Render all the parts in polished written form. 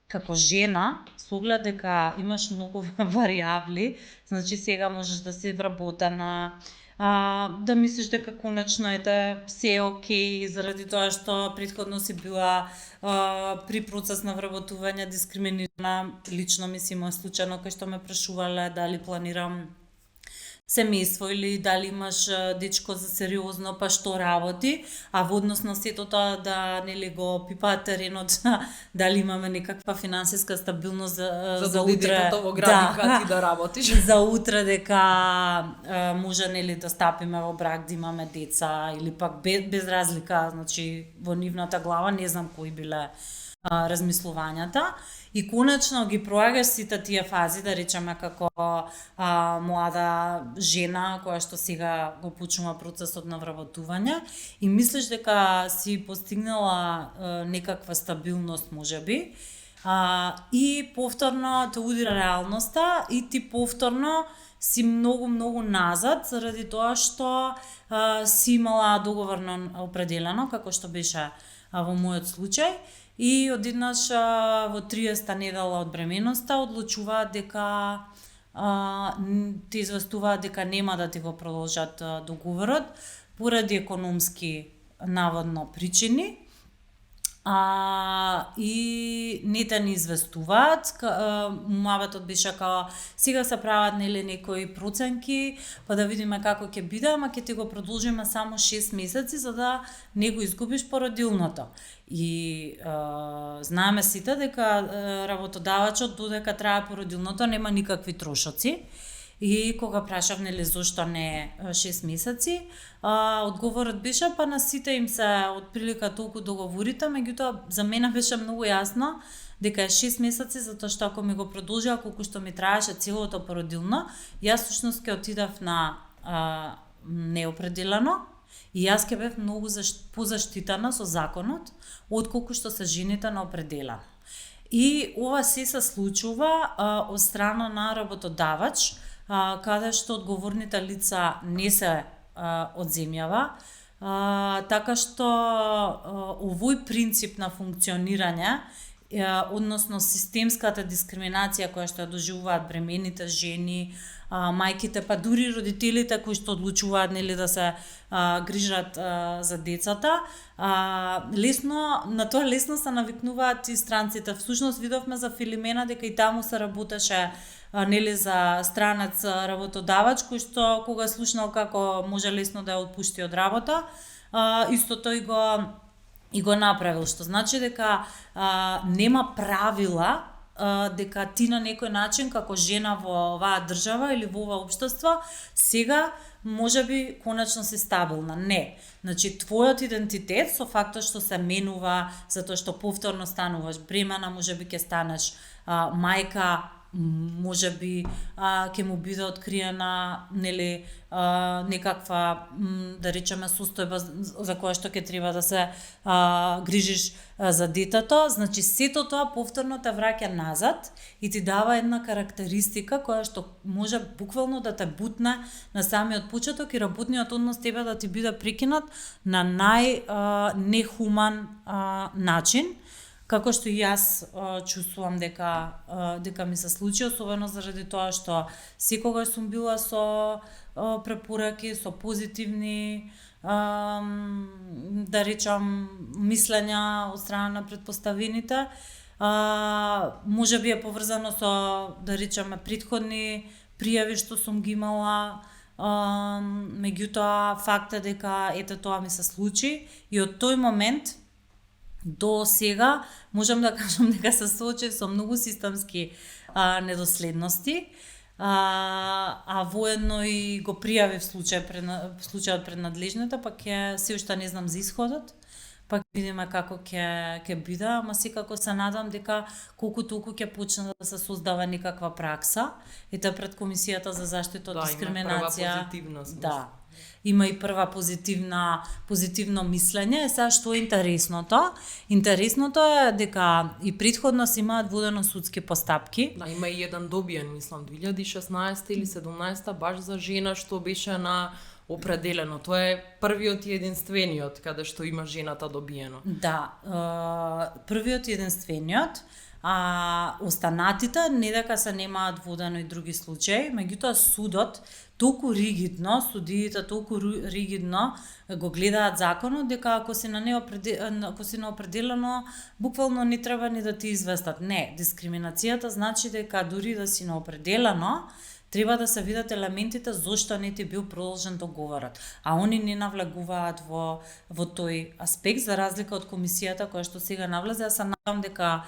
како жена, со оглед дека имаш многу варијабли, значи сега можеш да си вработена, да мислиш дека конечно ете се е окей заради тоа што претходно си била при процес на вработување дискриминирана. Лично ми си има случајно кај што ме прашувале дали планирам семејство или дали имаш дечко за сериозно, па што работи, а во однос на сето тоа да нели го пипаат теренот, дали имаме некаква финансиска стабилност за утре. детето во градинка ти да работиш. За утре дека може нели да стапиме во брак, да имаме деца или пак без разлика, значи во нивната глава не знам кои биле размислувањата. И конечно ги проагаш сите тие фази, да речеме како млада жена која што сега го почнува процесот на вработување и мислиш дека си постигнала некаква стабилност можеби, и повторно те удира реалноста и ти повторно си многу назад заради тоа што си имала договорно определено, како што беше во мојот случај. И одеднаш во 30-та недела од бременоста одлучуваат дека те известуваат дека нема да ти го продолжат договорот поради економски наводно причини. И не те ни известуваат. Муабетот беше као сега се прават нели некои проценки, па да видиме како ќе биде, ама ќе ти го продолжиме само 6 месеци за да не го изгубиш породилното. И знаеме сите дека работодавачот додека трае породилното нема никакви трошоци. И кога прашав нели зошто не 6 месеци, одговорот беше па на сите им се отприлика толку договорите, меѓутоа за мене беше многу јасно дека е 6 месеци затоа што ако ми го продолжија колку што ми траеше целото породилно, јас всушност ќе отидав на неопределено и јас ќе бев многу позаштитена со законот отколку што се жените на определено. И ова се случува од страна на работодавач, каде што одговорните лица не се од земјава, така што овој принцип на функционирање, односно системската дискриминација која што ја доживуваат бремените жени, мајките, па дури родителите кои што одлучуваат нели да се грижат за децата, лесно се навикнуваат и странците. Всушност видовме за Филимена дека и таму се работеше нели за странец работодавач кој што кога слушнал како може лесно да ја отпушти од работа, истото и го направил, што значи дека нема правила дека ти на некој начин како жена во оваа држава или во ова општество сега можеби конечно си стабилна. Не. Значи твојот идентитет со фактот што се менува, затоа што повторно стануваш бремена, можеби ќе станеш мајка, можеби ќе му биде откриена нели некаква да речеме состојба за која што ќе треба да се грижиш за детето, значи сето тоа повторно те враќа назад и ти дава една карактеристика која што може буквално да те бутне на самиот почеток и работниот однос тебе да ти биде прекинат на нехуман начин. Како што и јас чувствувам дека ми се случи, особено заради тоа што секогаш сум била со препораки, со позитивни да речам мислења од страна на претпоставените. Можеби е поврзано со да речеме претходни пријави што сум ги имала, меѓутоа факт е дека ете тоа ми се случи и од тој момент до сега можам да кажам дека се соочив со многу системски недоследности, воедно и го пријавив случајот пред надлежните, па ќе се уште не знам за исходот, па видиме како ќе биде, ама секако се надам дека колку толку ќе почне да се создава некаква пракса, ете пред Комисијата за заштита од дискриминација. Има прва позитивност. Да. Има и прва позитивно мислење. Сега што е интересното? Интересното е дека и претходно се имаат водено судски постапки. Да, има и еден добиен, мислам, 2016 или 17 баш за жена што беше на определено. Тоа е првиот и единствениот каде што има жената добиено. Да, првиот и единствениот. останатите не дека се немаат водено и други случаи, меѓутоа судот толку ригидно, судиите толку ригидно го гледаат законот дека ако си ако си неопределено, буквално не треба ни да ти известат. Не, дискриминацијата значи дека дури да си неопределено, треба да се видат елементите зошто не ти бил продолжен договорот. А они не навлегуваат во тој аспект, за разлика од комисијата која што сега навлезе. Јас се надам дека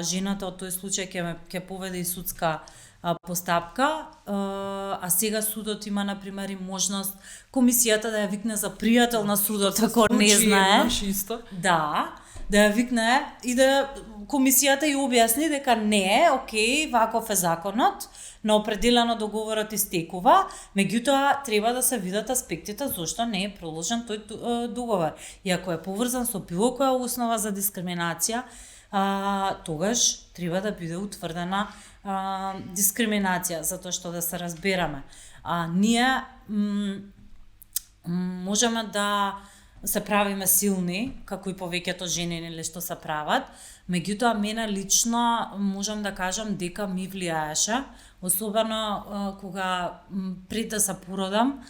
жената од тој случај ќе поведе и судска постапка, а сега судот има, например, и можност комисијата да ја викне за пријател на судот, ако не знае. Да, да ја викне и да комисијата ја објасни дека не, окей, ваков е законот, на определено договорот истекува, меѓутоа треба да се видат аспектите зошто не е продолжен тој договор. И ако е поврзан со било која основа за дискриминација, тогаш треба да биде утврдена дискриминација, затоа што да се разбераме. Ние можеме да се правиме силни, како и повеќето жени нели што се прават, меѓутоа мене лично можам да кажам дека ми влијаеше, особено кога пред да се породам,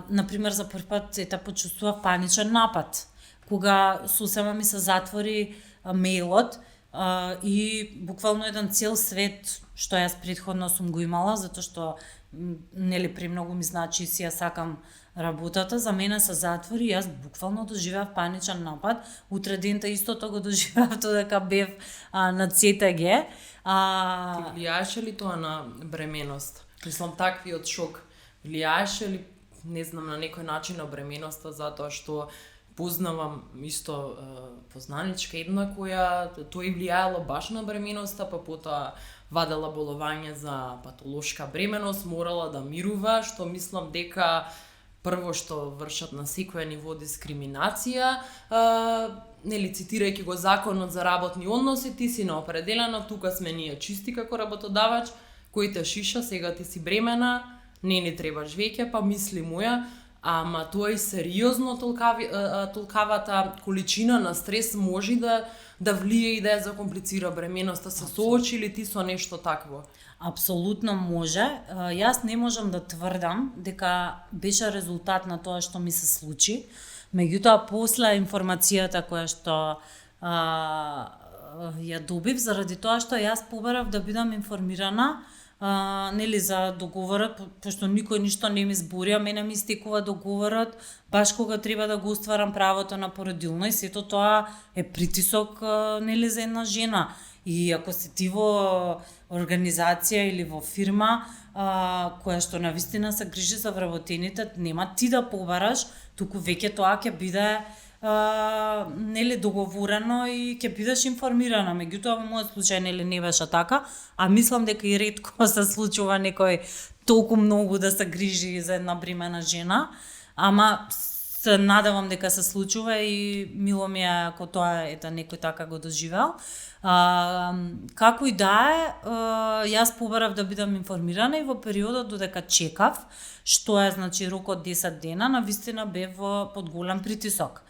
например за прв пат почувствував паничен напад, кога сосема ми се затвори мејлот и буквално еден цел свет што јас претходно сум го имала, затоа што нели премногу ми значи си ја сакам работата, за мене се затвори и јас буквално доживеав паничен напад. Утре дента истото го доживеав додека бев на ЦТГ. Ти влијаеше ли тоа на бременост? Мислам, таквиот шок влијаеше ли, не знам, на некој начин на бременоста, затоа што познавам исто познаничка една која тој влијаело баш на бременоста, па потоа вадела боловање за патолошка бременост, морала да мирува, што мислам дека прво што вршат на секој ниво дискриминација, нели цитирајќи го законот за работни односи, ти си неопределена, тука сме ние чисти како работодавач, кој те шиша, сега ти си бремена, не требаш веќе, па мисли моја, ама тоа и сериозно толкавата количина на стрес може да влие и да ја закомплицира бременоста. Се соочи ли ти со нешто такво? Апсолутно може. Јас не можам да тврдам дека беше резултат на тоа што ми се случи. Меѓутоа, после информацијата која што ја добив, заради тоа што јас побарав да бидам информирана нели за договорот, пошто никој ништо не ми збори, а мене ми истекува договорот баш кога треба да го остварам правото на породилно и сето тоа е притисок нели за една жена. И ако си ти во организација или во фирма која што навистина се грижи за вработените, нема ти да побараш, туку веќе тоа ќе биде нели договорено и ќе бидеш информирана. Меѓутоа во мојот случај нели не беше така, а мислам дека и ретко се случува некој толку многу да се грижи за една бремена жена, ама се надевам дека се случува и мило ми е ако тоа некој така го доживеал. Како и да е, јас побарав да бидам информирана и во периодот додека чекав, што е значи рокот 10 дена, навистина бев под голем притисок.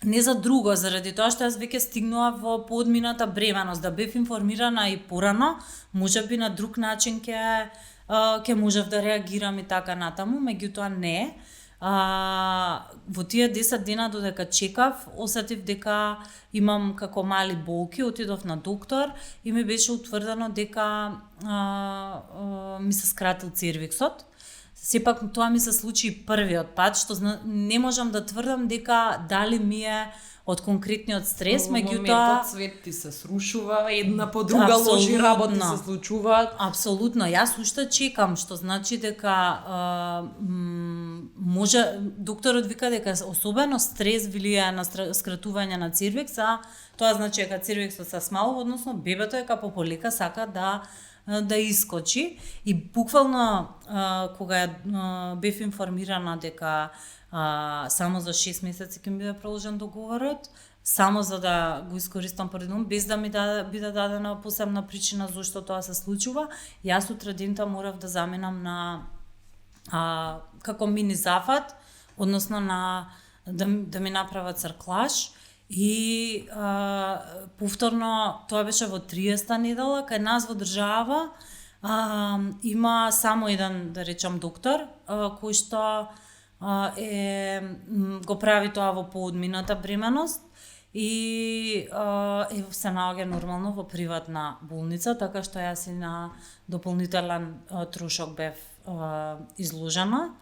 Не за друго, заради тоа што јас веќе стигнував во поодмината бременост, да бев информирана и порано, можеби на друг начин ќе можев да реагирам и така натаму, меѓутоа не. Во тие 10 дена додека чекав, осетив дека имам како мали болки, отидов на доктор и ми беше утврдено дека ми се скратил цервиксот. Сепак тоа ми се случи првиот пат, што не можам да тврдам дека дали ми е од конкретниот стрес, меѓутоа моментот свет ти се срушува, една по друга лоши работи се случуваат. Апсолутно, јас уште чекам, што значи дека може докторот вика дека особено стрес влијае на скратување на цервикс, а тоа значи дека цервиксот се смалува, односно бебето е како полека сака да искочи и буквално кога бев информирана дека само за 6 месеци ќе ми биде продолжен договорот, само за да го искористам породилно, без да ми биде дадена посебна причина зашто тоа се случува, јас утре дента морав да заминам на како мини зафат, односно да ми направат црклаж И повторно тоа беше во 30-та недела, кај нас во држава има само еден, да речам, доктор кој што го прави тоа во поодмината бременост и се наоѓа нормално во приватна болница, така што јас и на дополнителен трошок бев изложена.